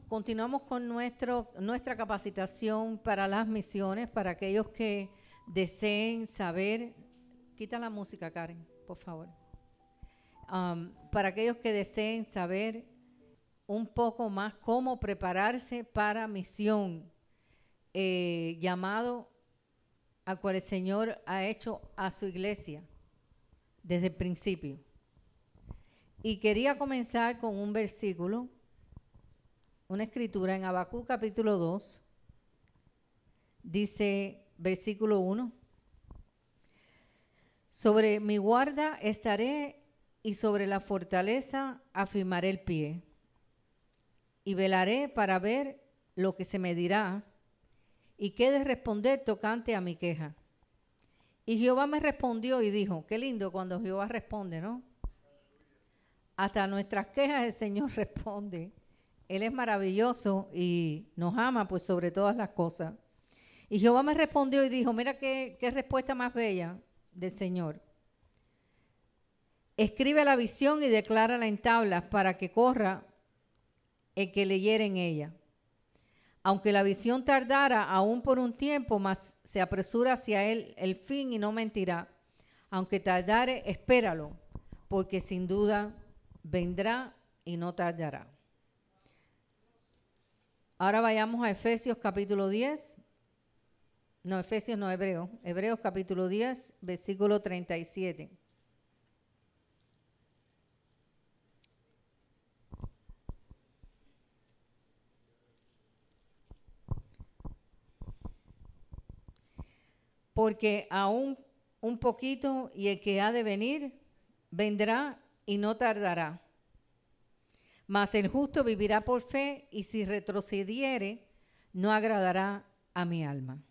Continuamos con nuestra capacitación para las misiones, para aquellos que deseen saber. Quita la música, Karen, por favor. Para aquellos que deseen saber un poco más cómo prepararse para misión, llamado al cual el Señor ha hecho a su iglesia desde el principio. Y quería comenzar con un versículo, una escritura en Habacuc capítulo 2, dice versículo 1, sobre mi guarda estaré y sobre la fortaleza afirmaré el pie y velaré para ver lo que se me dirá y qué de responder tocante a mi queja. Y Jehová me respondió y dijo, qué lindo cuando Jehová responde, ¿no? Hasta nuestras quejas el Señor responde. Él es maravilloso y nos ama pues sobre todas las cosas. Y Jehová me respondió y dijo, mira qué respuesta más bella del Señor. Escribe la visión y declárala en tablas para que corra el que leyere en ella. Aunque la visión tardara aún por un tiempo, mas se apresura hacia él el fin y no mentirá. Aunque tardare, espéralo, porque sin duda vendrá y no tardará. Ahora vayamos a Efesios capítulo 10. No, Efesios no, Hebreos. Hebreos capítulo 10, versículo 37. Porque aún un poquito y el que ha de venir vendrá y no tardará. Mas el justo vivirá por fe y si retrocediere no agradará a mi alma.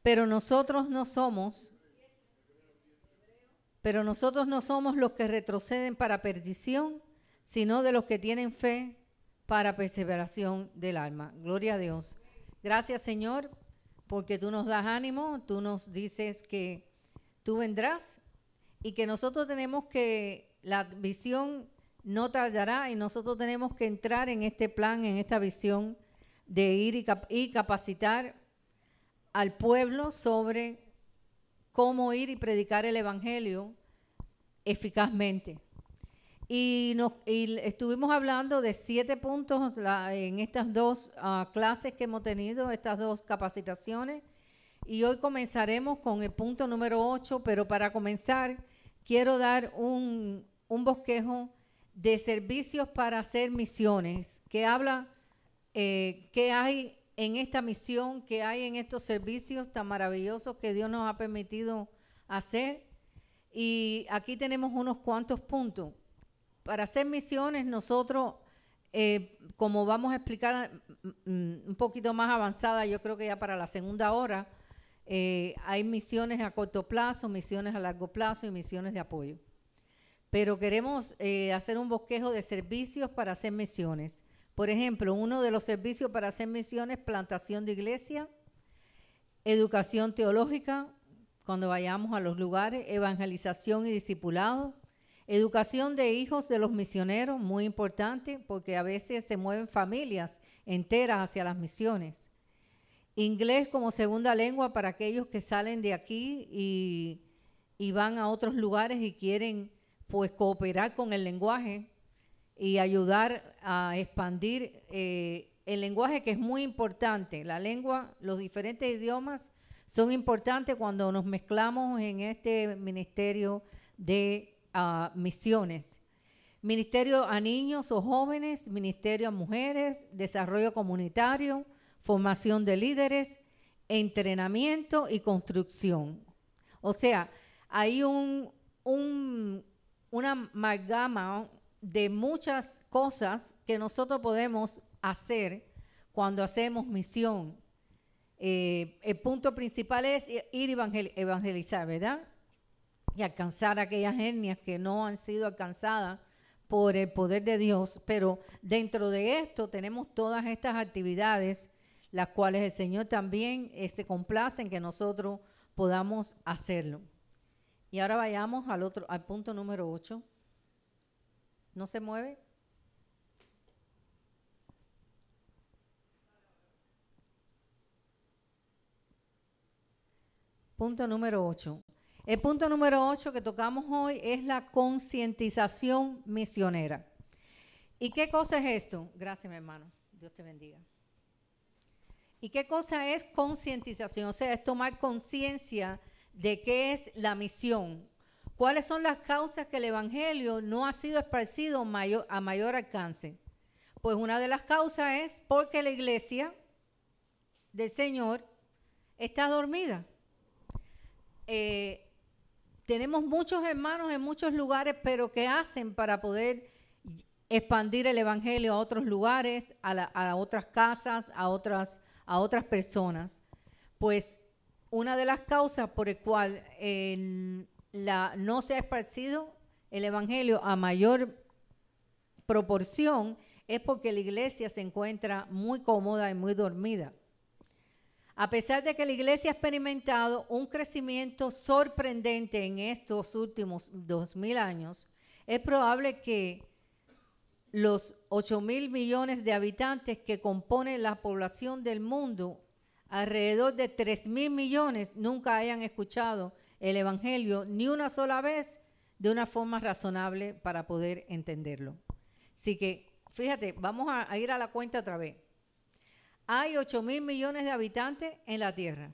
Pero nosotros no somos los que retroceden para perdición, sino de los que tienen fe para perseveración del alma. Gloria a Dios. Gracias, Señor, porque tú nos das ánimo, tú nos dices que tú vendrás y que nosotros tenemos que, la visión no tardará y nosotros tenemos que entrar en este plan, en esta visión de ir y capacitar al pueblo sobre cómo ir y predicar el evangelio eficazmente. Y estuvimos hablando de 7 puntos en estas dos clases que hemos tenido, estas dos capacitaciones. Y hoy comenzaremos con el punto número 8, pero para comenzar quiero dar un bosquejo de servicios para hacer misiones, que habla qué hay en esta misión, qué hay en estos servicios tan maravillosos que Dios nos ha permitido hacer. Y aquí tenemos unos cuantos puntos. Para hacer misiones nosotros, como vamos a explicar un poquito más avanzada, yo creo que ya para la segunda hora, hay misiones a corto plazo, misiones a largo plazo y misiones de apoyo. Pero queremos hacer un bosquejo de servicios para hacer misiones. Por ejemplo, uno de los servicios para hacer misiones, plantación de iglesia, educación teológica, cuando vayamos a los lugares, evangelización y discipulado, educación de hijos de los misioneros, muy importante, porque a veces se mueven familias enteras hacia las misiones. Inglés como segunda lengua para aquellos que salen de aquí y van a otros lugares y quieren pues cooperar con el lenguaje y ayudar a expandir el lenguaje, que es muy importante. La lengua, los diferentes idiomas son importantes cuando nos mezclamos en este ministerio de misiones. Ministerio a niños o jóvenes, ministerio a mujeres, desarrollo comunitario, formación de líderes, entrenamiento y construcción. O sea, hay una amalgama de muchas cosas que nosotros podemos hacer cuando hacemos misión. El punto principal es ir evangelizar, ¿verdad? Y alcanzar aquellas etnias que no han sido alcanzadas por el poder de Dios. Pero dentro de esto tenemos todas estas actividades, las cuales el Señor también se complace en que nosotros podamos hacerlo. Y ahora vayamos al punto número 8. ¿No se mueve? Punto número 8. El punto número 8 que tocamos hoy es la concientización misionera. ¿Y qué cosa es esto? Gracias, mi hermano. Dios te bendiga. ¿Y qué cosa es concientización? O sea, es tomar conciencia de qué es la misión. ¿Cuáles son las causas que el evangelio no ha sido esparcido a mayor alcance? Pues una de las causas es porque la iglesia del Señor está dormida. Tenemos muchos hermanos en muchos lugares, pero ¿qué hacen para poder expandir el evangelio a otros lugares, a otras casas, a otras personas? Pues una de las causas por el cual no se ha esparcido el evangelio a mayor proporción es porque la iglesia se encuentra muy cómoda y muy dormida. A pesar de que la iglesia ha experimentado un crecimiento sorprendente en estos últimos 2000 años, es probable que los 8,000 millones de habitantes que componen la población del mundo, alrededor de 3,000 millones nunca hayan escuchado el evangelio ni una sola vez de una forma razonable para poder entenderlo. Así que, fíjate, vamos a ir a la cuenta otra vez. Hay 8,000 millones de habitantes en la tierra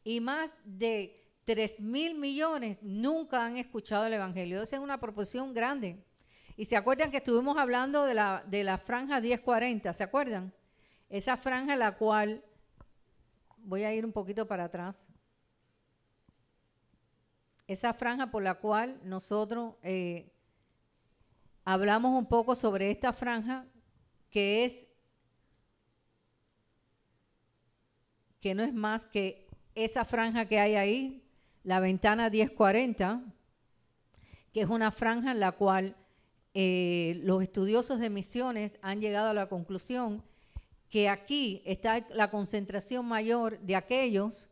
y más de 3,000 millones nunca han escuchado el evangelio. Esa es una proporción grande. Y se acuerdan que estuvimos hablando de la franja 1040, ¿se acuerdan? Esa franja la cual, voy a ir un poquito para atrás, esa franja por la cual nosotros hablamos un poco sobre esta franja que no es más que esa franja que hay ahí, la ventana 1040, que es una franja en la cual los estudiosos de misiones han llegado a la conclusión que aquí está la concentración mayor de aquellos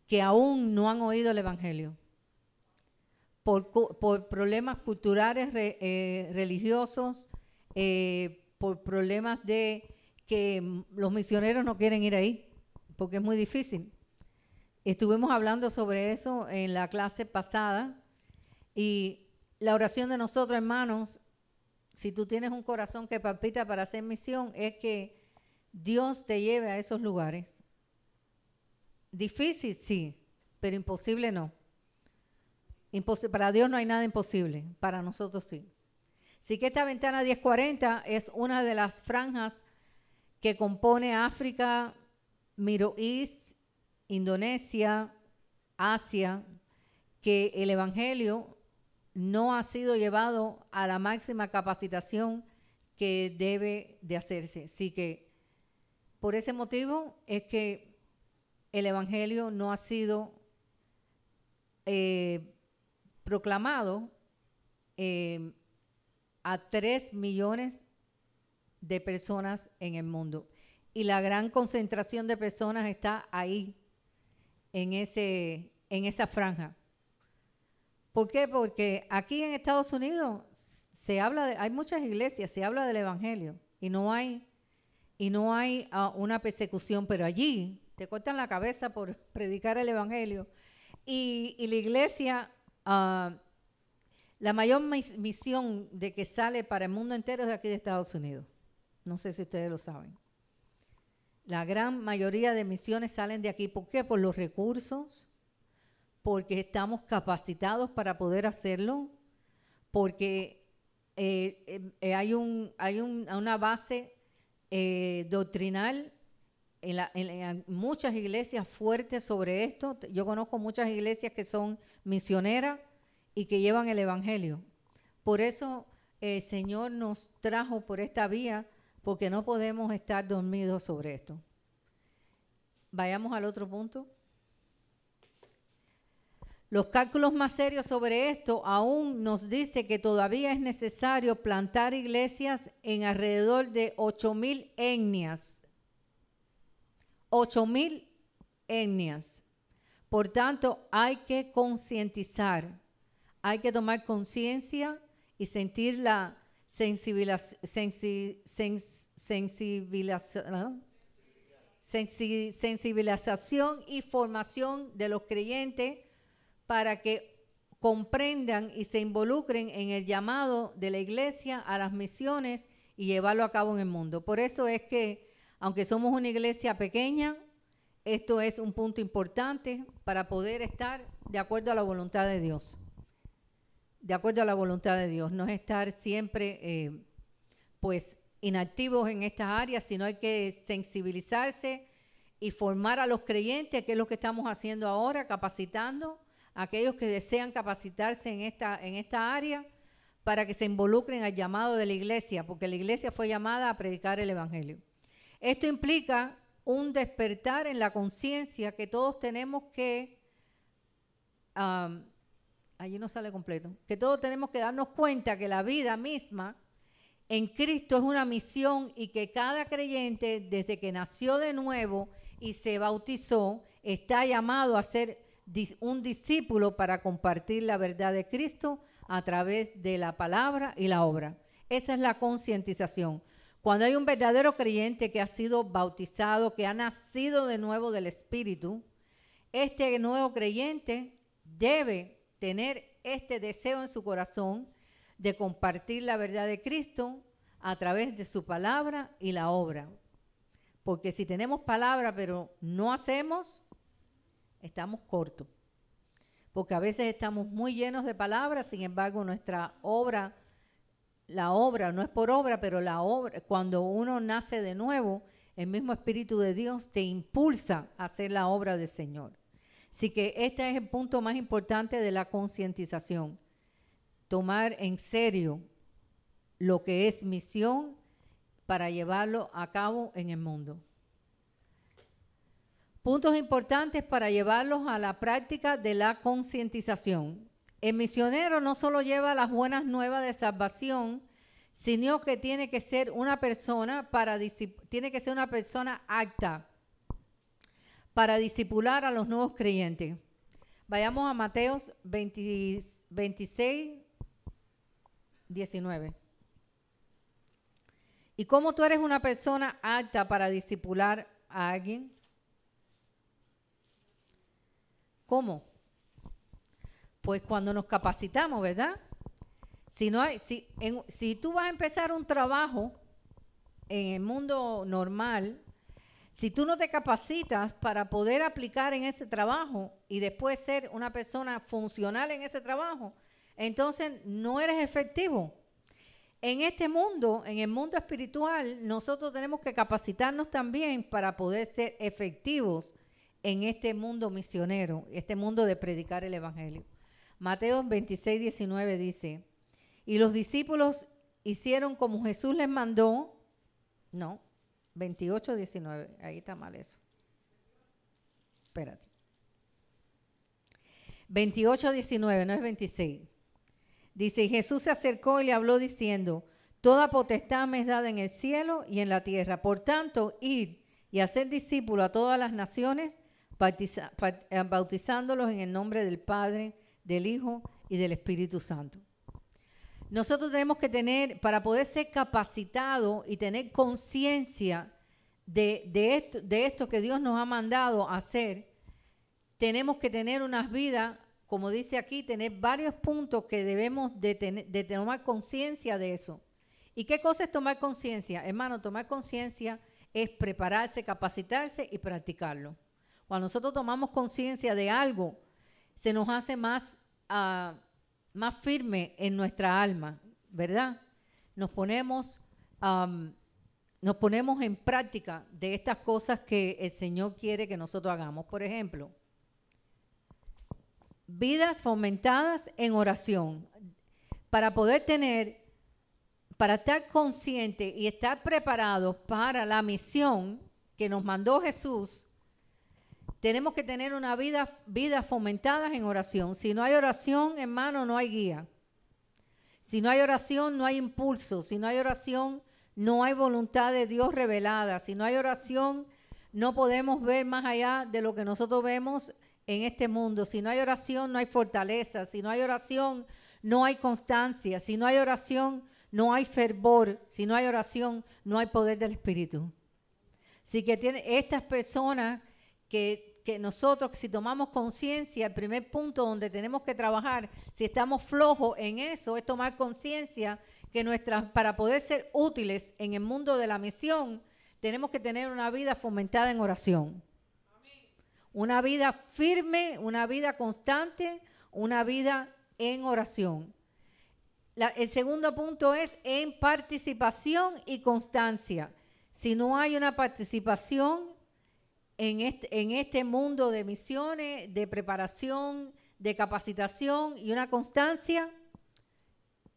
que aún no han oído el evangelio por problemas culturales, religiosos, por problemas de que los misioneros no quieren ir ahí porque es muy difícil. Estuvimos hablando sobre eso en la clase pasada y la oración de nosotros, hermanos, si tú tienes un corazón que palpita para hacer misión, es que Dios te lleve a esos lugares. Difícil, sí, pero imposible no. Para Dios no hay nada imposible, para nosotros sí. Así que esta ventana 1040 es una de las franjas que compone África, Middle East, Indonesia, Asia, que el evangelio no ha sido llevado a la máxima capacitación que debe de hacerse. Así que por ese motivo es que el evangelio no ha sido proclamado a 3 millones de personas en el mundo. Y la gran concentración de personas está ahí, en esa franja. ¿Por qué? Porque aquí en Estados Unidos hay muchas iglesias, se habla del evangelio y no hay una persecución, pero allí te cortan la cabeza por predicar el evangelio. Y la iglesia, la mayor misión de que sale para el mundo entero es de aquí de Estados Unidos. No sé si ustedes lo saben. La gran mayoría de misiones salen de aquí. ¿Por qué? Por los recursos, porque estamos capacitados para poder hacerlo, porque hay una base doctrinal en muchas iglesias fuertes sobre esto. Yo conozco muchas iglesias que son misioneras y que llevan el evangelio. Por eso el Señor nos trajo por esta vía, porque no podemos estar dormidos sobre esto. Vayamos al otro punto. Los cálculos más serios sobre esto aún nos dice que todavía es necesario plantar iglesias en alrededor de 8,000 etnias. 8,000 etnias. Por tanto, hay que concientizar, hay que tomar conciencia y sentir la sensibilización y formación de los creyentes para que comprendan y se involucren en el llamado de la iglesia a las misiones y llevarlo a cabo en el mundo. Por eso es que, aunque somos una iglesia pequeña, esto es un punto importante para poder estar de acuerdo a la voluntad de Dios. De acuerdo a la voluntad de Dios, no es estar siempre pues inactivos en estas áreas, sino hay que sensibilizarse y formar a los creyentes, que es lo que estamos haciendo ahora, capacitando a aquellos que desean capacitarse en esta área para que se involucren al llamado de la iglesia, porque la iglesia fue llamada a predicar el evangelio. Esto implica un despertar en la conciencia que todos tenemos que, allí no sale completo, que todos tenemos que darnos cuenta que la vida misma en Cristo es una misión y que cada creyente, desde que nació de nuevo y se bautizó, está llamado a ser un discípulo para compartir la verdad de Cristo a través de la palabra y la obra. Esa es la concientización. Cuando hay un verdadero creyente que ha sido bautizado, que ha nacido de nuevo del Espíritu, este nuevo creyente debe tener este deseo en su corazón de compartir la verdad de Cristo a través de su palabra y la obra. Porque si tenemos palabra pero no hacemos, estamos cortos. Porque a veces estamos muy llenos de palabras, sin embargo nuestra obra, la obra no es por obra, pero la obra, cuando uno nace de nuevo, el mismo Espíritu de Dios te impulsa a hacer la obra del Señor. Así que este es el punto más importante de la concientización. Tomar en serio lo que es misión para llevarlo a cabo en el mundo. Puntos importantes para llevarlos a la práctica de la concientización. El misionero no solo lleva las buenas nuevas de salvación, sino que tiene que ser una persona apta para discipular a los nuevos creyentes. Vayamos a Mateos 26, 19. ¿Y cómo tú eres una persona apta para discipular a alguien? ¿Cómo? Pues cuando nos capacitamos, ¿verdad? Si tú vas a empezar un trabajo en el mundo normal, si tú no te capacitas para poder aplicar en ese trabajo y después ser una persona funcional en ese trabajo, entonces no eres efectivo. En este mundo, en el mundo espiritual, nosotros tenemos que capacitarnos también para poder ser efectivos en este mundo misionero, este mundo de predicar el evangelio. Mateo 26, 19 dice, y los discípulos hicieron como Jesús les mandó. No, 28, 19, ahí está mal eso. Espérate. 28, 19, no es 26. Dice, y Jesús se acercó y le habló diciendo, toda potestad me es dada en el cielo y en la tierra. Por tanto, id y hacer discípulos a todas las naciones, bautizándolos en el nombre del Padre, del Hijo y del Espíritu Santo. Nosotros tenemos que tener, para poder ser capacitados y tener conciencia de esto que Dios nos ha mandado a hacer, tenemos que tener unas vidas, como dice aquí, tener varios puntos que debemos de tomar conciencia de eso. ¿Y qué cosa es tomar conciencia? Hermano, tomar conciencia es prepararse, capacitarse y practicarlo. Cuando nosotros tomamos conciencia de algo, se nos hace más firme en nuestra alma, ¿verdad? Nos ponemos en práctica de estas cosas que el Señor quiere que nosotros hagamos. Por ejemplo, vidas fomentadas en oración. Para estar conscientes y estar preparados para la misión que nos mandó Jesús, tenemos que tener una vida fomentadas en oración. Si no hay oración, hermano, no hay guía. Si no hay oración, no hay impulso. Si no hay oración, no hay voluntad de Dios revelada. Si no hay oración, no podemos ver más allá de lo que nosotros vemos en este mundo. Si no hay oración, no hay fortaleza. Si no hay oración, no hay constancia. Si no hay oración, no hay fervor. Si no hay oración, no hay poder del Espíritu. Así que tiene estas personas que nosotros, si tomamos conciencia, el primer punto donde tenemos que trabajar, si estamos flojos en eso, es tomar conciencia que para poder ser útiles en el mundo de la misión, tenemos que tener una vida fomentada en oración. Una vida firme, una vida constante, una vida en oración. El segundo punto es en participación y constancia. Si no hay una participación en este mundo de misiones, de preparación, de capacitación y una constancia,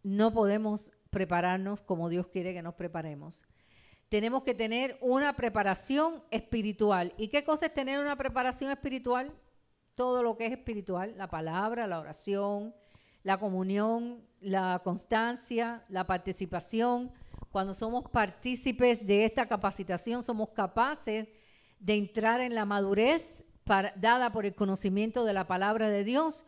no podemos prepararnos como Dios quiere que nos preparemos. Tenemos que tener una preparación espiritual. ¿Y qué cosa es tener una preparación espiritual? Todo lo que es espiritual, la palabra, la oración, la comunión, la constancia, la participación. Cuando somos partícipes de esta capacitación, somos capaces de entrar en la madurez dada por el conocimiento de la palabra de Dios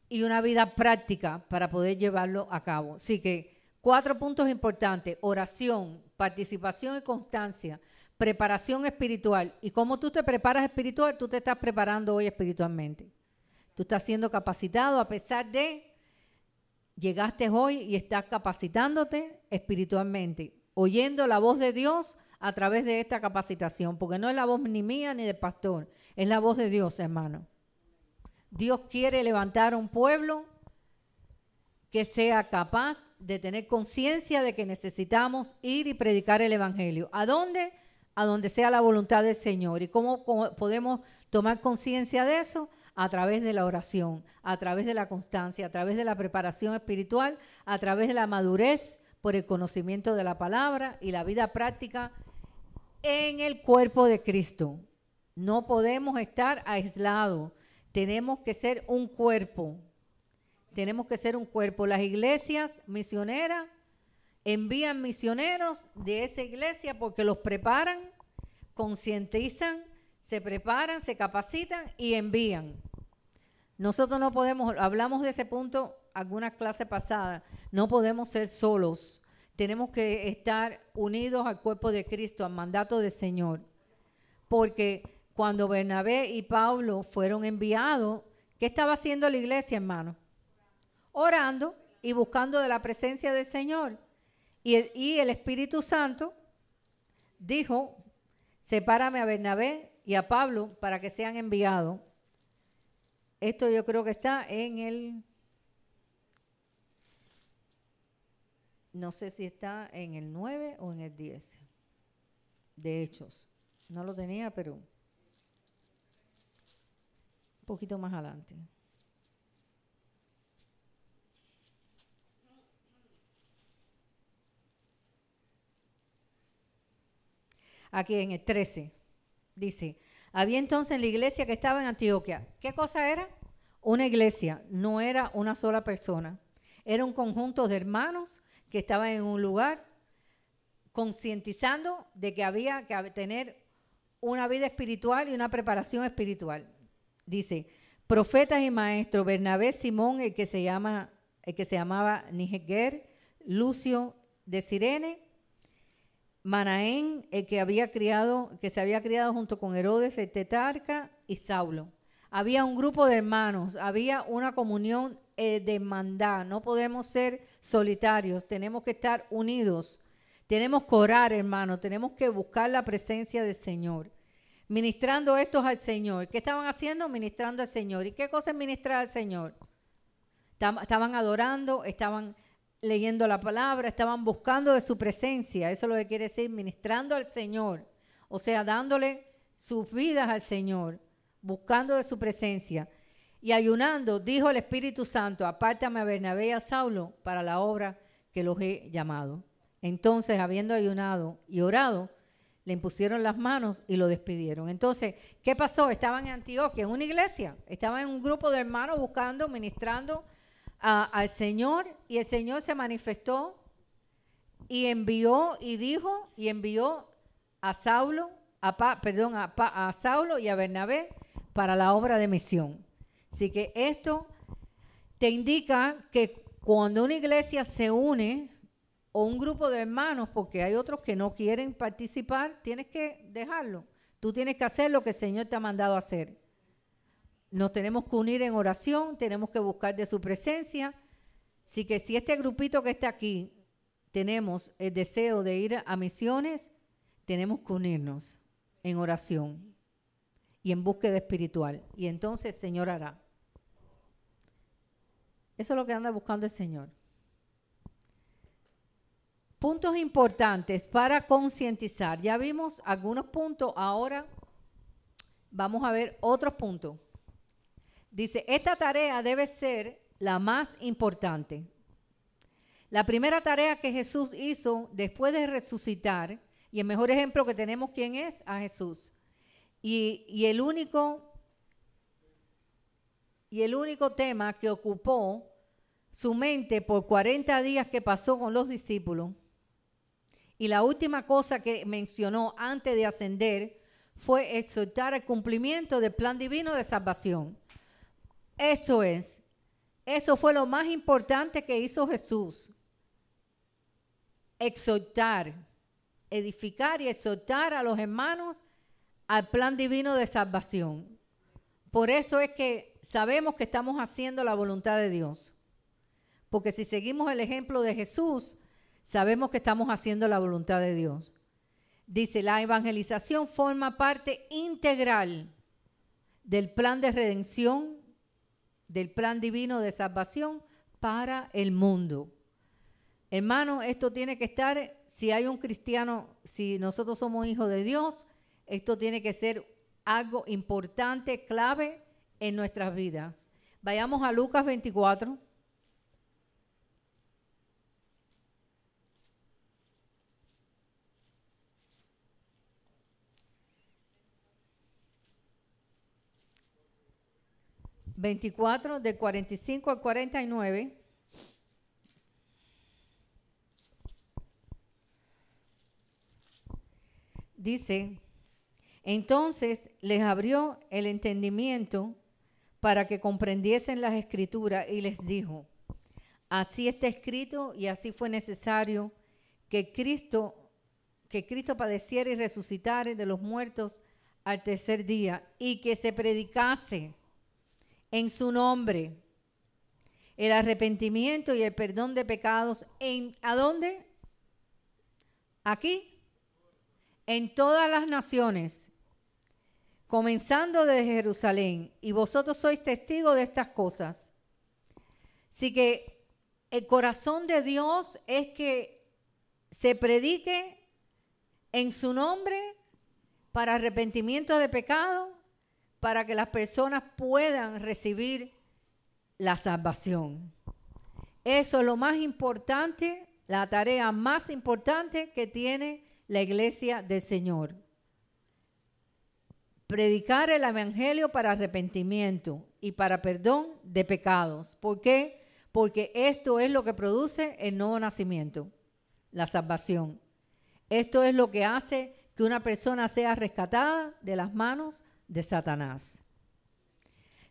y una vida práctica para poder llevarlo a cabo. Así que 4 puntos importantes: oración, participación y constancia, preparación espiritual. ¿Y cómo tú te preparas espiritual? Tú te estás preparando hoy espiritualmente. Tú estás siendo capacitado a pesar de llegaste hoy y estás capacitándote espiritualmente, oyendo la voz de Dios a través de esta capacitación, porque no es la voz ni mía ni del pastor, es la voz de Dios, hermano. Dios quiere levantar un pueblo que sea capaz de tener conciencia de que necesitamos ir y predicar el evangelio. ¿A dónde? A donde sea la voluntad del Señor. ¿Y cómo podemos tomar conciencia de eso? A través de la oración, a través de la constancia, a través de la preparación espiritual, a través de la madurez por el conocimiento de la palabra y la vida práctica en el cuerpo de Cristo. No podemos estar aislados. Tenemos que ser un cuerpo. Tenemos que ser un cuerpo. Las iglesias misioneras envían misioneros de esa iglesia porque los preparan, concientizan, se preparan, se capacitan y envían. Nosotros no podemos, hablamos de ese punto algunas clases pasadas, no podemos ser solos. Tenemos que estar unidos al cuerpo de Cristo, al mandato del Señor. Porque cuando Bernabé y Pablo fueron enviados, ¿qué estaba haciendo la iglesia, hermano? Orando y buscando de la presencia del Señor. Y el Espíritu Santo dijo: sepárame a Bernabé y a Pablo para que sean enviados. Esto yo creo que está en el, no sé si está en el 9 o en el 10 de Hechos. No lo tenía, pero un poquito más adelante. Aquí en el 13 dice: había entonces en la iglesia que estaba en Antioquia. ¿Qué cosa era? Una iglesia, no era una sola persona. Era un conjunto de hermanos que estaban en un lugar concientizando de que había que tener una vida espiritual y una preparación espiritual. Dice: profetas y maestros, Bernabé, Simón, el que se llamaba Niger, Lucio de Cirene, Manaén, el que se había criado junto con Herodes el tetrarca, y Saulo. Había un grupo de hermanos, había una comunión de hermandad. No podemos ser solitarios, tenemos que estar unidos. Tenemos que orar, hermanos, tenemos que buscar la presencia del Señor. Ministrando estos al Señor. ¿Qué estaban haciendo? Ministrando al Señor. ¿Y qué cosa es ministrar al Señor? Estaban adorando, estaban leyendo la palabra, estaban buscando de su presencia. Eso es lo que quiere decir ministrando al Señor. O sea, dándole sus vidas al Señor, buscando de su presencia. Y ayunando, dijo el Espíritu Santo: apártame a Bernabé y a Saulo para la obra que los he llamado. Entonces, habiendo ayunado y orado, le impusieron las manos y lo despidieron. Entonces, ¿qué pasó? Estaban en Antioquia, en una iglesia. Estaban en un grupo de hermanos buscando, ministrando al Señor, y el Señor se manifestó y envió a Saulo, a Saulo y a Bernabé para la obra de misión. Así que esto te indica que cuando una iglesia se une o un grupo de hermanos, porque hay otros que no quieren participar, tienes que dejarlo. Tú tienes que hacer lo que el Señor te ha mandado a hacer. Nos tenemos que unir en oración, tenemos que buscar de su presencia. Así que si este grupito que está aquí tenemos el deseo de ir a misiones, tenemos que unirnos en oración y en búsqueda espiritual. Y entonces el Señor hará. Eso es lo que anda buscando el Señor. Puntos importantes para concientizar. Ya vimos algunos puntos, ahora vamos a ver otros puntos. Dice, esta tarea debe ser la más importante. La primera tarea que Jesús hizo después de resucitar, y el mejor ejemplo que tenemos, ¿quién es? A Jesús. Y el único tema que ocupó su mente por 40 días que pasó con los discípulos, y la última cosa que mencionó antes de ascender fue exhortar al cumplimiento del plan divino de salvación. Eso fue lo más importante que hizo Jesús. Exhortar, edificar y exhortar a los hermanos al plan divino de salvación. Por eso es que sabemos que estamos haciendo la voluntad de Dios. Porque si seguimos el ejemplo de Jesús, sabemos que estamos haciendo la voluntad de Dios. Dice, la evangelización forma parte integral del plan de redención, del plan divino de salvación para el mundo. Hermano, esto tiene que estar, si hay un cristiano, si nosotros somos hijos de Dios, esto tiene que ser algo importante, clave en nuestras vidas. Vayamos a Lucas 24. Del 45 al 49. Dice, entonces les abrió el entendimiento para que comprendiesen las escrituras y les dijo, así está escrito y así fue necesario que Cristo padeciera y resucitara de los muertos al tercer día y que se predicase en su nombre el arrepentimiento y el perdón de pecados. ¿A dónde? Aquí. En todas las naciones, comenzando desde Jerusalén, y vosotros sois testigos de estas cosas. Así que el corazón de Dios es que se predique en su nombre para arrepentimiento de pecado, para que las personas puedan recibir la salvación. Eso es lo más importante, la tarea más importante que tiene la iglesia del Señor. Predicar el evangelio para arrepentimiento y para perdón de pecados. ¿Por qué? Porque esto es lo que produce el nuevo nacimiento, la salvación. Esto es lo que hace que una persona sea rescatada de las manos de Satanás.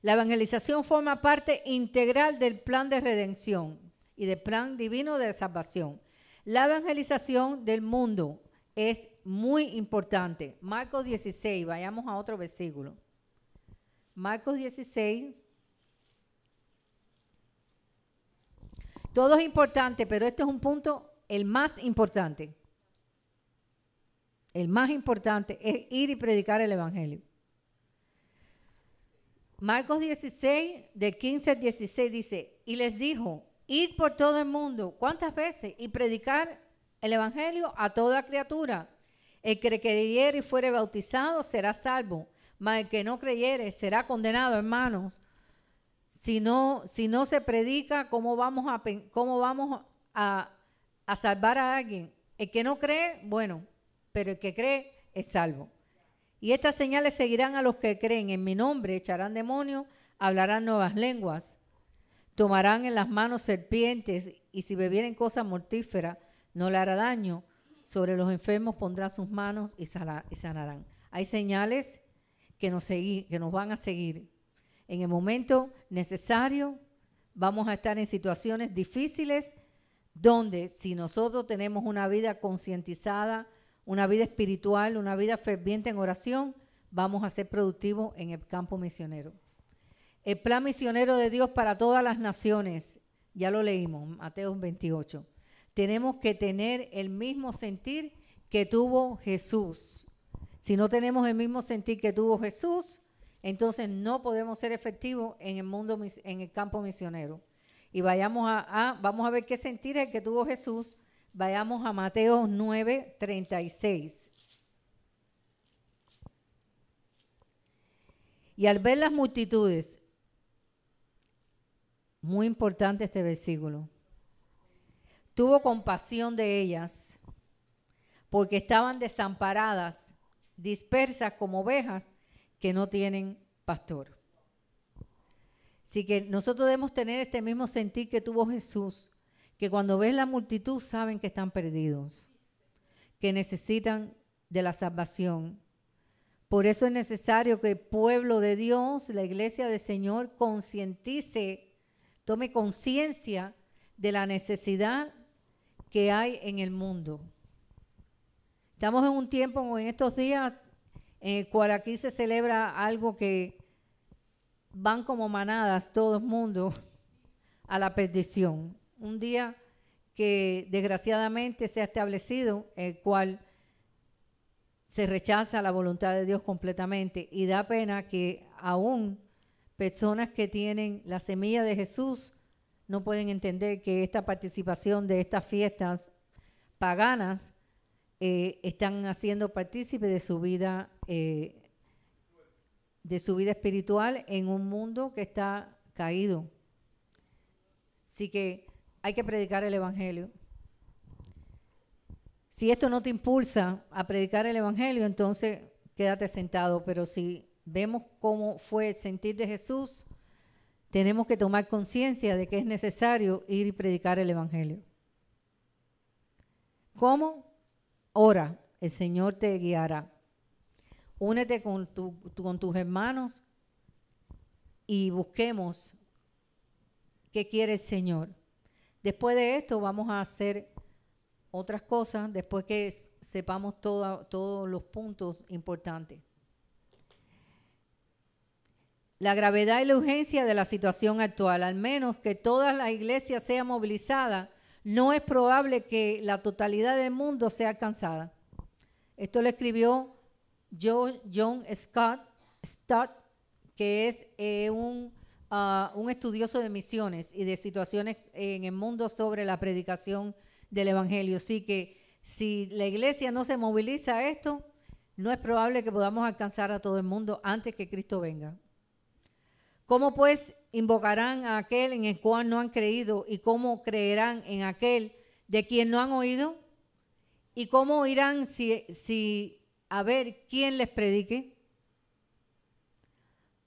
La evangelización forma parte integral del plan de redención y del plan divino de salvación. La evangelización del mundo es muy importante. Marcos 16, vayamos a otro versículo. Marcos 16. Todo es importante, pero este es un punto, el más importante. El más importante es ir y predicar el evangelio. Marcos 16, de 15 al 16 dice, y les dijo, id por todo el mundo. ¿Cuántas veces? Y predicar el evangelio a toda criatura. El que creyere y fuere bautizado será salvo, mas el que no creyere será condenado. Hermanos, si no se predica, ¿cómo vamos a salvar a alguien? El que no cree, bueno, pero el que cree es salvo. Y estas señales seguirán a los que creen. En mi nombre echarán demonios, hablarán nuevas lenguas, tomarán en las manos serpientes, y si bebieren cosas mortíferas no le hará daño. Sobre los enfermos pondrá sus manos y sanarán. Hay señales que nos van a seguir. En el momento necesario vamos a estar en situaciones difíciles donde si nosotros tenemos una vida concientizada, una vida espiritual, una vida ferviente en oración, vamos a ser productivos en el campo misionero. El plan misionero de Dios para todas las naciones, ya lo leímos, Mateo 28. Tenemos que tener el mismo sentir que tuvo Jesús. Si no tenemos el mismo sentir que tuvo Jesús, entonces no podemos ser efectivos en el mundo, en el campo misionero. Y vamos a ver qué sentir es el que tuvo Jesús. Vayamos a Mateo 9:36. Y al ver las multitudes, muy importante este versículo, tuvo compasión de ellas, porque estaban desamparadas, dispersas como ovejas que no tienen pastor. Así que nosotros debemos tener este mismo sentir que tuvo Jesús, que cuando ven la multitud saben que están perdidos, que necesitan de la salvación. Por eso es necesario que el pueblo de Dios, la iglesia del Señor, concientice, tome conciencia de la necesidad que hay en el mundo. Estamos en un tiempo, en estos días, en el cual aquí se celebra algo que van como manadas todo el mundo a la perdición. Un día que desgraciadamente se ha establecido, el cual se rechaza la voluntad de Dios completamente, y da pena que aún personas que tienen la semilla de Jesús no pueden entender que esta participación de estas fiestas paganas están haciendo partícipe de su vida espiritual en un mundo que está caído. Así que hay que predicar el evangelio. Si esto no te impulsa a predicar el evangelio, entonces quédate sentado. Pero si vemos cómo fue el sentir de Jesús, tenemos que tomar conciencia de que es necesario ir y predicar el evangelio. ¿Cómo? Ora, el Señor te guiará. Únete con tus hermanos y busquemos qué quiere el Señor. Después de esto vamos a hacer otras cosas, después que sepamos todos los puntos importantes. La gravedad y la urgencia de la situación actual, al menos que toda la iglesia sea movilizada, no es probable que la totalidad del mundo sea alcanzada. Esto lo escribió John Stott, que es un estudioso de misiones y de situaciones en el mundo sobre la predicación del evangelio. Así que si la iglesia no se moviliza a esto, no es probable que podamos alcanzar a todo el mundo antes que Cristo venga. ¿Cómo pues invocarán a aquel en el cual no han creído? ¿Y cómo creerán en aquel de quien no han oído? ¿Y cómo oirán si a ver quién les predique?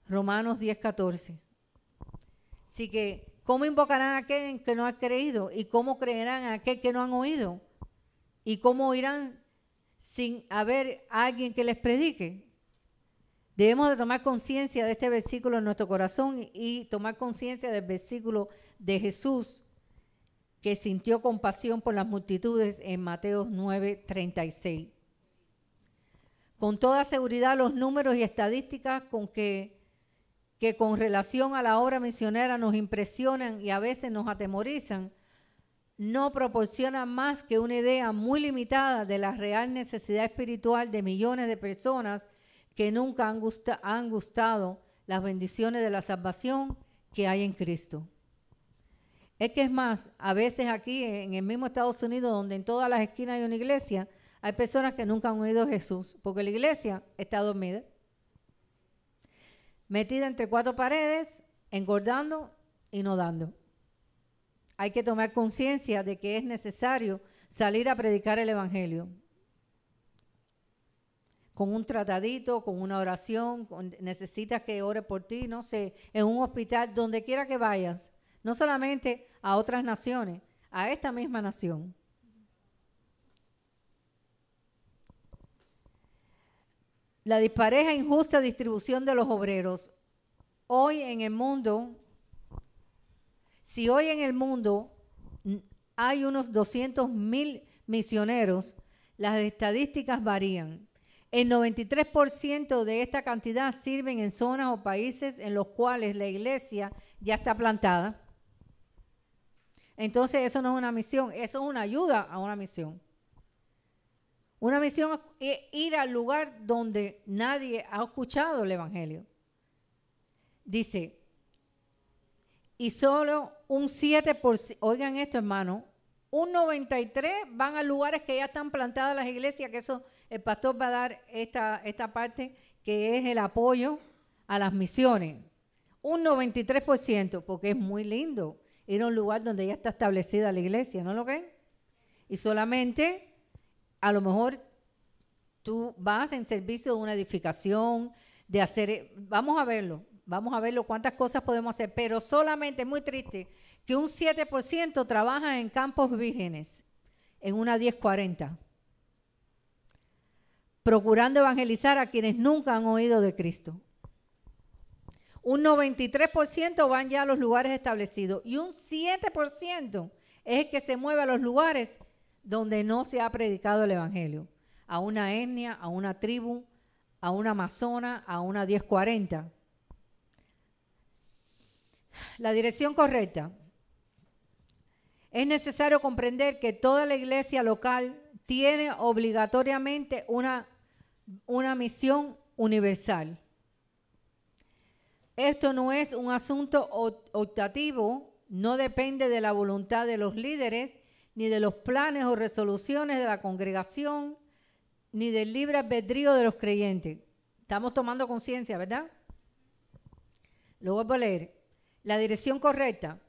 Romanos 10:14. Así que, ¿cómo invocarán a aquel en que no han creído? ¿Y cómo creerán a aquel que no han oído? ¿Y cómo oirán sin haber alguien que les predique? Debemos de tomar conciencia de este versículo en nuestro corazón y tomar conciencia del versículo de Jesús que sintió compasión por las multitudes en Mateo 9:36. Con toda seguridad los números y estadísticas que con relación a la obra misionera nos impresionan y a veces nos atemorizan, no proporcionan más que una idea muy limitada de la real necesidad espiritual de millones de personas que nunca han gustado las bendiciones de la salvación que hay en Cristo. Es que es más, a veces aquí en el mismo Estados Unidos, donde en todas las esquinas hay una iglesia, hay personas que nunca han oído a Jesús, porque la iglesia está dormida, metida entre cuatro paredes, engordando y no dando. Hay que tomar conciencia de que es necesario salir a predicar el evangelio. Con un tratadito, con una oración, necesitas que ore por ti, no sé, en un hospital, donde quiera que vayas, no solamente a otras naciones, a esta misma nación. La dispareja e injusta distribución de los obreros. Hoy en el mundo, si hoy en el mundo hay unos 200,000 misioneros. Las estadísticas varían. El 93% de esta cantidad sirven en zonas o países en los cuales la iglesia ya está plantada. Entonces eso no es una misión, eso es una ayuda a una misión. Una misión es ir al lugar donde nadie ha escuchado el evangelio. Dice, y solo un 7%, oigan esto hermano, un 93% van a lugares que ya están plantadas las iglesias, que eso el pastor va a dar esta parte que es el apoyo a las misiones. Un 93%, porque es muy lindo ir a un lugar donde ya está establecida la iglesia, ¿no lo creen? Y solamente, a lo mejor tú vas en servicio de una edificación, de hacer, vamos a verlo cuántas cosas podemos hacer, pero solamente es muy triste que un 7% trabaja en campos vírgenes, en una 1040, procurando evangelizar a quienes nunca han oído de Cristo. Un 93% van ya a los lugares establecidos y un 7% es el que se mueve a los lugares donde no se ha predicado el evangelio, a una etnia, a una tribu, a una amazona, a una 1040. La dirección correcta. Es necesario comprender que toda la iglesia local tiene obligatoriamente una misión universal. Esto no es un asunto optativo, no depende de la voluntad de los líderes, ni de los planes o resoluciones de la congregación, ni del libre albedrío de los creyentes. Estamos tomando conciencia, ¿verdad? Lo vuelvo a leer. La dirección correcta.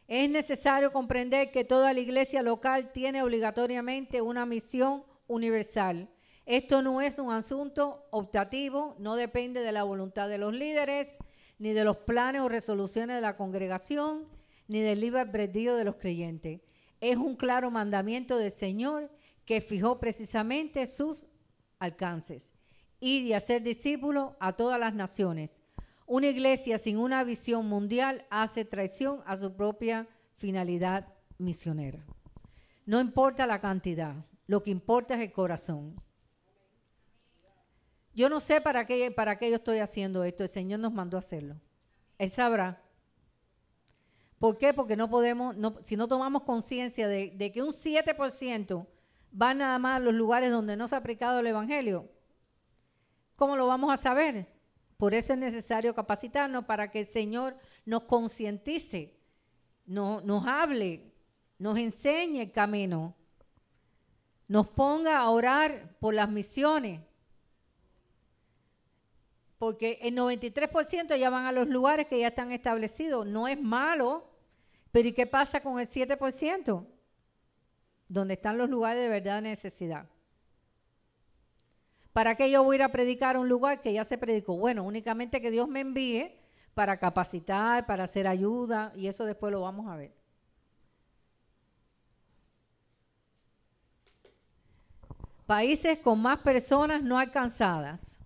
Es necesario comprender que toda la iglesia local tiene obligatoriamente una misión universal. Esto no es un asunto optativo, no depende de la voluntad de los líderes, ni de los planes o resoluciones de la congregación, ni del libre albedrío de los creyentes. Es un claro mandamiento del Señor que fijó precisamente sus alcances. Ir y hacer discípulos a todas las naciones. Una iglesia sin una visión mundial hace traición a su propia finalidad misionera. No importa la cantidad, lo que importa es el corazón. Yo no sé para qué yo estoy haciendo esto, el Señor nos mandó a hacerlo. Él sabrá. ¿Por qué? Porque no podemos, si no tomamos conciencia de que un 7% va nada más a los lugares donde no se ha aplicado el evangelio, ¿cómo lo vamos a saber? Por eso es necesario capacitarnos para que el Señor nos concientice, nos hable, nos enseñe el camino, nos ponga a orar por las misiones. Porque el 93% ya van a los lugares que ya están establecidos. No es malo, pero ¿y qué pasa con el 7%? Donde están los lugares de verdad necesidad. ¿Para qué yo voy a ir a predicar a un lugar que ya se predicó? Bueno, únicamente que Dios me envíe para capacitar, para hacer ayuda, y eso después lo vamos a ver. Países con más personas no alcanzadas.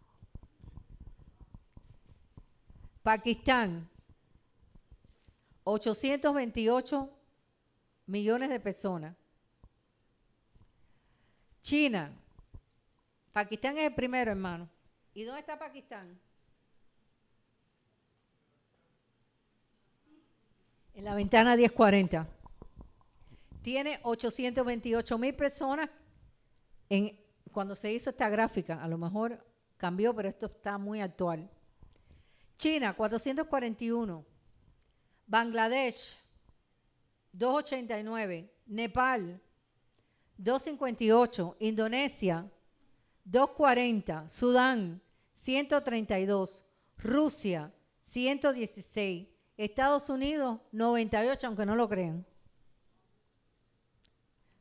Pakistán, 828 millones de personas. China, Pakistán es el primero, hermano. ¿Y dónde está Pakistán? En la ventana 1040. Tiene 828,000 personas cuando se hizo esta gráfica. A lo mejor cambió, pero esto está muy actual. China, 441. Bangladesh, 289. Nepal, 258. Indonesia, 240. Sudán, 132. Rusia, 116. Estados Unidos, 98, aunque no lo crean.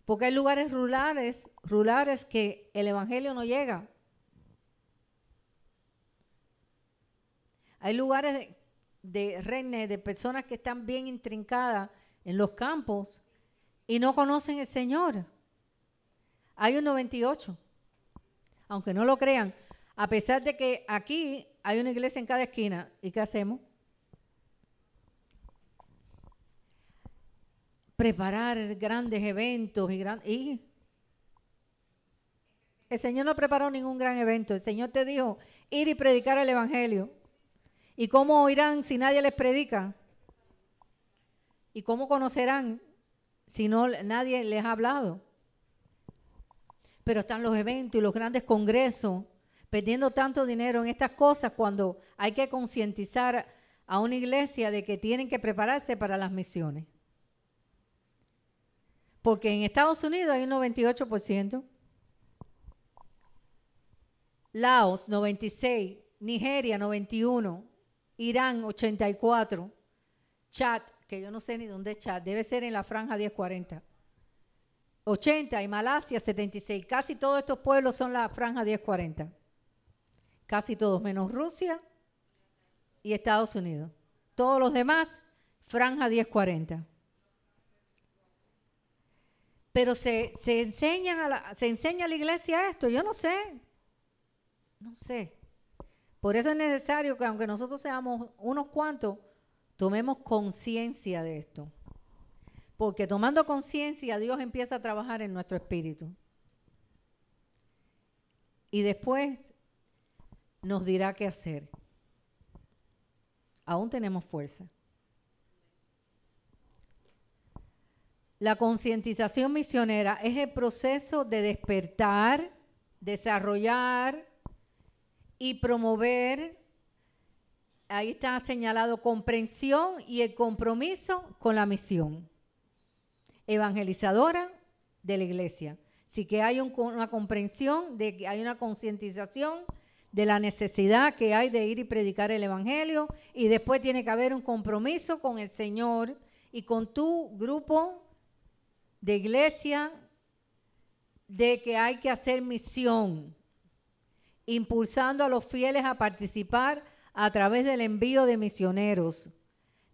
Porque hay lugares rurales que el evangelio no llega. Hay lugares de reines, de personas que están bien intrincadas en los campos y no conocen el Señor. Hay un 98, aunque no lo crean, a pesar de que aquí hay una iglesia en cada esquina. ¿Y qué hacemos? preparar grandes eventos y el Señor no preparó ningún gran evento. El Señor te dijo ir y predicar el evangelio. ¿Y cómo oirán si nadie les predica? ¿Y cómo conocerán si no nadie les ha hablado? Pero están los eventos y los grandes congresos perdiendo tanto dinero en estas cosas cuando hay que concientizar a una iglesia de que tienen que prepararse para las misiones. Porque en Estados Unidos hay un 98%, Laos 96%, Nigeria 91%, Irán 84%, Chad, que yo no sé ni dónde es Chad, debe ser en la franja 1040, 80% y Malasia 76%. Casi todos estos pueblos son la franja 1040. Casi todos, menos Rusia y Estados Unidos. Todos los demás, franja 1040. Pero se enseña a la iglesia esto. Yo no sé. No sé. Por eso es necesario que aunque nosotros seamos unos cuantos, tomemos conciencia de esto. Porque tomando conciencia, Dios empieza a trabajar en nuestro espíritu. Y después nos dirá qué hacer. Aún tenemos fuerza. La concientización misionera es el proceso de despertar, desarrollar y promover, ahí está señalado, comprensión y el compromiso con la misión evangelizadora de la iglesia. Así que hay una comprensión, de que hay una concientización de la necesidad que hay de ir y predicar el evangelio, y después tiene que haber un compromiso con el Señor y con tu grupo de iglesia de que hay que hacer misión, impulsando a los fieles a participar a través del envío de misioneros,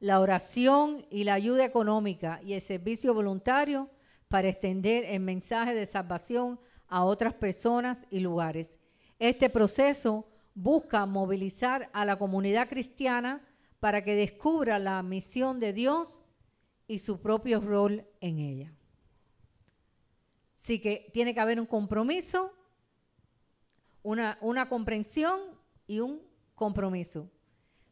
la oración y la ayuda económica y el servicio voluntario para extender el mensaje de salvación a otras personas y lugares. Este proceso busca movilizar a la comunidad cristiana para que descubra la misión de Dios y su propio rol en ella. Así que tiene que haber un compromiso, una comprensión y un compromiso.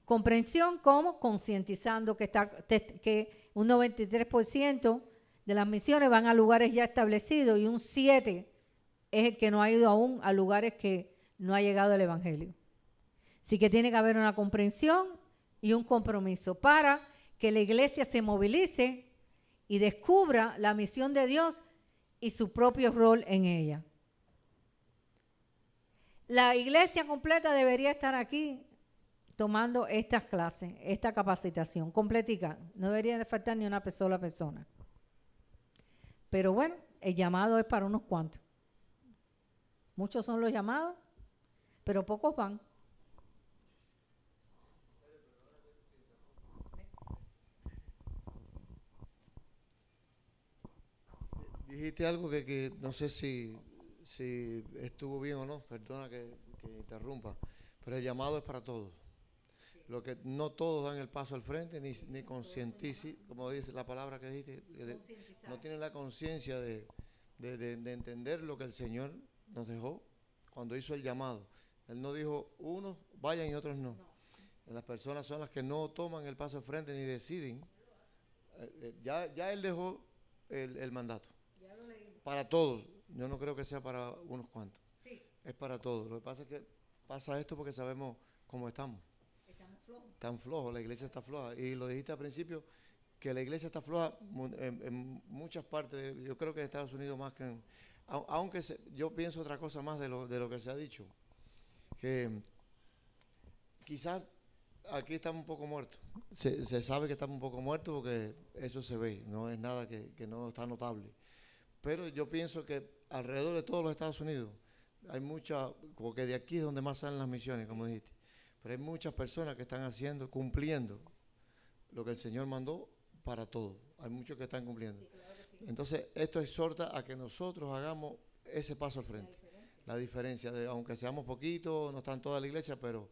Comprensión como concientizando que un 93% de las misiones van a lugares ya establecidos y un 7% es el que no ha ido aún a lugares que no ha llegado el evangelio. Así que tiene que haber una comprensión y un compromiso para que la iglesia se movilice y descubra la misión de Dios y su propio rol en ella. La iglesia completa debería estar aquí tomando estas clases, esta capacitación completica. No debería de faltar ni una sola persona. Pero bueno, el llamado es para unos cuantos. Muchos son los llamados, pero pocos van. Dijiste algo que no sé si estuvo bien o no, perdona que interrumpa, pero el llamado es para todos. Lo que no todos dan el paso al frente, ni concientizan, como dice la palabra que dijiste, no tienen la conciencia de entender lo que el Señor nos dejó cuando hizo el llamado. Él no dijo unos vayan y otros no. Las personas son las que no toman el paso al frente ni deciden. Ya Él dejó el mandato. Para todos. Yo no creo que sea para unos cuantos. Sí. Es para todos. Lo que pasa es que pasa esto porque sabemos cómo estamos. Estamos flojos. Están flojos, la iglesia está floja. Y lo dijiste al principio, que la iglesia está floja en muchas partes. Yo creo que en Estados Unidos más que en... Aunque yo pienso otra cosa más de lo que se ha dicho. Que quizás aquí estamos un poco muertos. Se sabe que estamos un poco muertos porque eso se ve. No es nada que no está notable. Pero yo pienso que alrededor de todos los Estados Unidos hay mucha, como que de aquí es donde más salen las misiones, como dijiste, pero hay muchas personas que están cumpliendo lo que el Señor mandó para todos. Hay muchos que están cumpliendo. Sí, claro que sí. Entonces, esto exhorta a que nosotros hagamos ese paso al frente. La diferencia de, aunque seamos poquitos, no están toda la iglesia, pero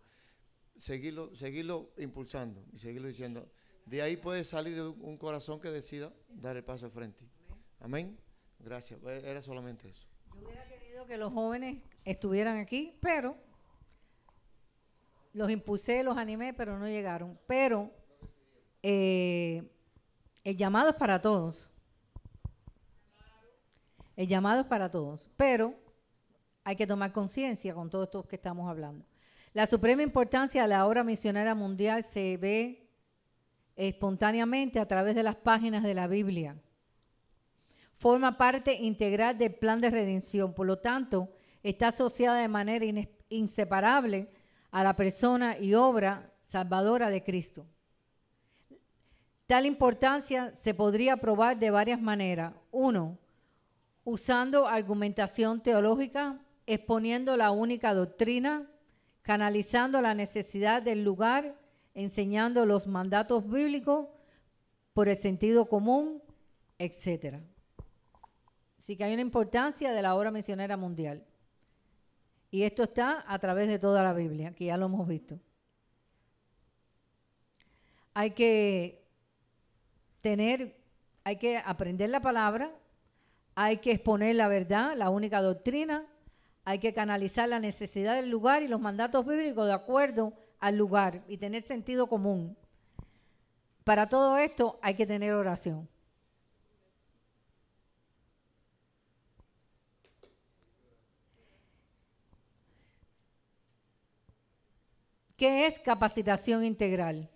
seguirlo impulsando y seguirlo diciendo, De ahí puede salir de un corazón que decida dar el paso al frente. Amén. Gracias. Era solamente eso. Yo hubiera querido que los jóvenes estuvieran aquí, pero los impulsé, los animé, pero no llegaron. Pero el llamado es para todos. El llamado es para todos, pero hay que tomar conciencia con todo esto que estamos hablando. La suprema importancia de la obra misionera mundial se ve espontáneamente a través de las páginas de la Biblia. Forma parte integral del plan de redención, por lo tanto, está asociada de manera inseparable a la persona y obra salvadora de Cristo. Tal importancia se podría probar de varias maneras. 1. Usando argumentación teológica, exponiendo la única doctrina, canalizando la necesidad del lugar, enseñando los mandatos bíblicos por el sentido común, etc. Así que hay una importancia de la obra misionera mundial. Y esto está a través de toda la Biblia, que ya lo hemos visto. Hay que aprender la palabra, hay que exponer la verdad, la única doctrina, hay que canalizar la necesidad del lugar y los mandatos bíblicos de acuerdo al lugar y tener sentido común. Para todo esto hay que tener oración. ¿Qué es capacitación integral?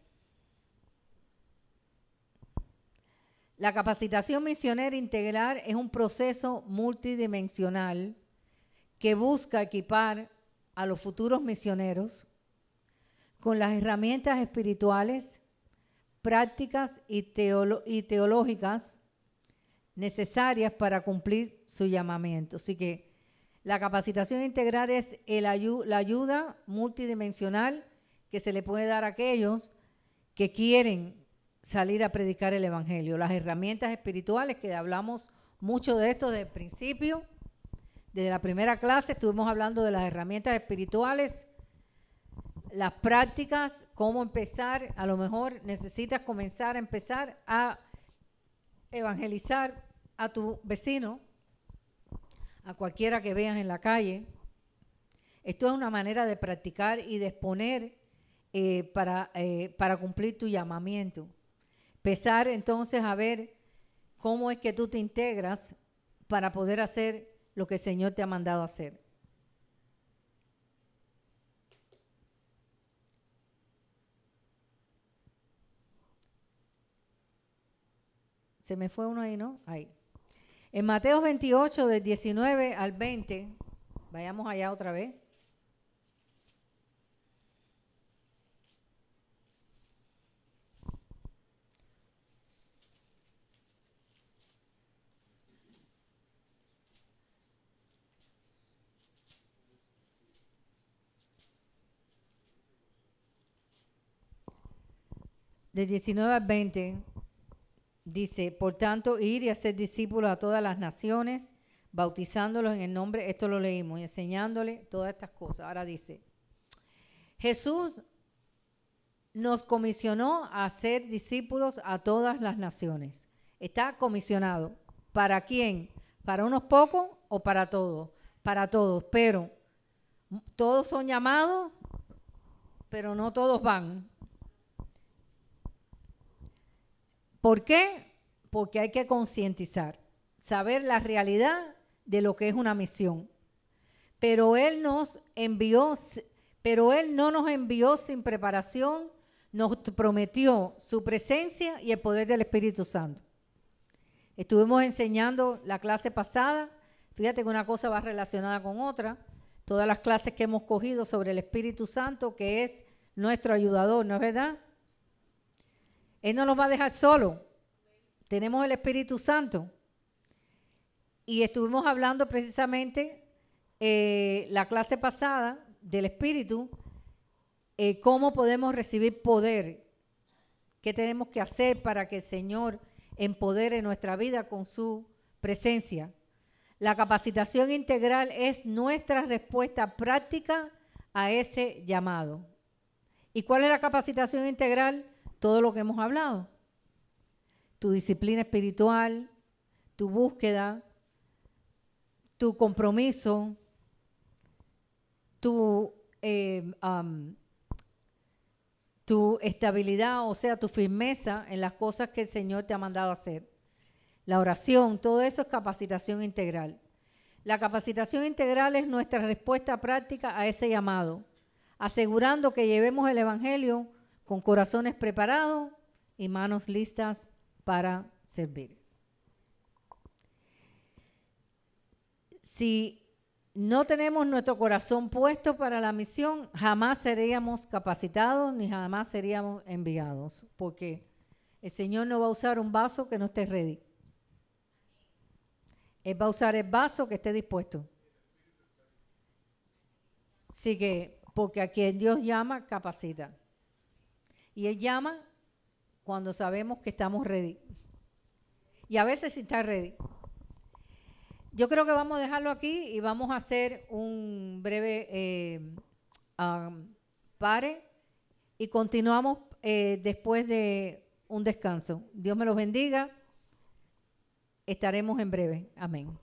La capacitación misionera integral es un proceso multidimensional que busca equipar a los futuros misioneros con las herramientas espirituales, prácticas y teológicas necesarias para cumplir su llamamiento. Así que la capacitación integral es la ayuda multidimensional que se le puede dar a aquellos que quieren salir a predicar el evangelio. Las herramientas espirituales, que hablamos mucho de esto desde el principio, desde la primera clase estuvimos hablando de las herramientas espirituales, las prácticas, cómo empezar. A lo mejor necesitas empezar a evangelizar a tu vecino, a cualquiera que veas en la calle. Esto es una manera de practicar y de exponer para cumplir tu llamamiento. Empezar entonces a ver cómo es que tú te integras para poder hacer lo que el Señor te ha mandado hacer. Se me fue uno ahí, ¿no? Ahí. En Mateo 28, del 19 al 20, vayamos allá otra vez. Del 19 al 20 dice: por tanto, ir y hacer discípulos a todas las naciones, bautizándolos en el nombre, esto lo leímos, y enseñándoles todas estas cosas. Ahora dice, Jesús nos comisionó a hacer discípulos a todas las naciones. Está comisionado. ¿Para quién? ¿Para unos pocos o para todos? Para todos, pero todos son llamados, pero no todos van. ¿Por qué? Porque hay que concientizar, saber la realidad de lo que es una misión. Pero Él no nos envió sin preparación, nos prometió su presencia y el poder del Espíritu Santo. Estuvimos enseñando la clase pasada, fíjate que una cosa va relacionada con otra, todas las clases que hemos cogido sobre el Espíritu Santo, que es nuestro ayudador, ¿no es verdad? Él no nos va a dejar solo. Tenemos el Espíritu Santo. Y estuvimos hablando precisamente la clase pasada del Espíritu, cómo podemos recibir poder, qué tenemos que hacer para que el Señor empodere nuestra vida con su presencia. La capacitación integral es nuestra respuesta práctica a ese llamado. ¿Y cuál es la capacitación integral? todo lo que hemos hablado. Tu disciplina espiritual, tu búsqueda, tu compromiso, tu estabilidad, o sea, tu firmeza en las cosas que el Señor te ha mandado hacer. La oración, todo eso es capacitación integral. La capacitación integral es nuestra respuesta práctica a ese llamado, asegurando que llevemos el Evangelio con corazones preparados y manos listas para servir. Si no tenemos nuestro corazón puesto para la misión, jamás seríamos capacitados ni jamás seríamos enviados, porque el Señor no va a usar un vaso que no esté ready. Él va a usar el vaso que esté dispuesto. Así que, porque a quien Dios llama, capacita. Y Él llama cuando sabemos que estamos ready. Y a veces sin estar ready. Yo creo que vamos a dejarlo aquí y vamos a hacer un breve pare y continuamos después de un descanso. Dios me los bendiga. Estaremos en breve. Amén.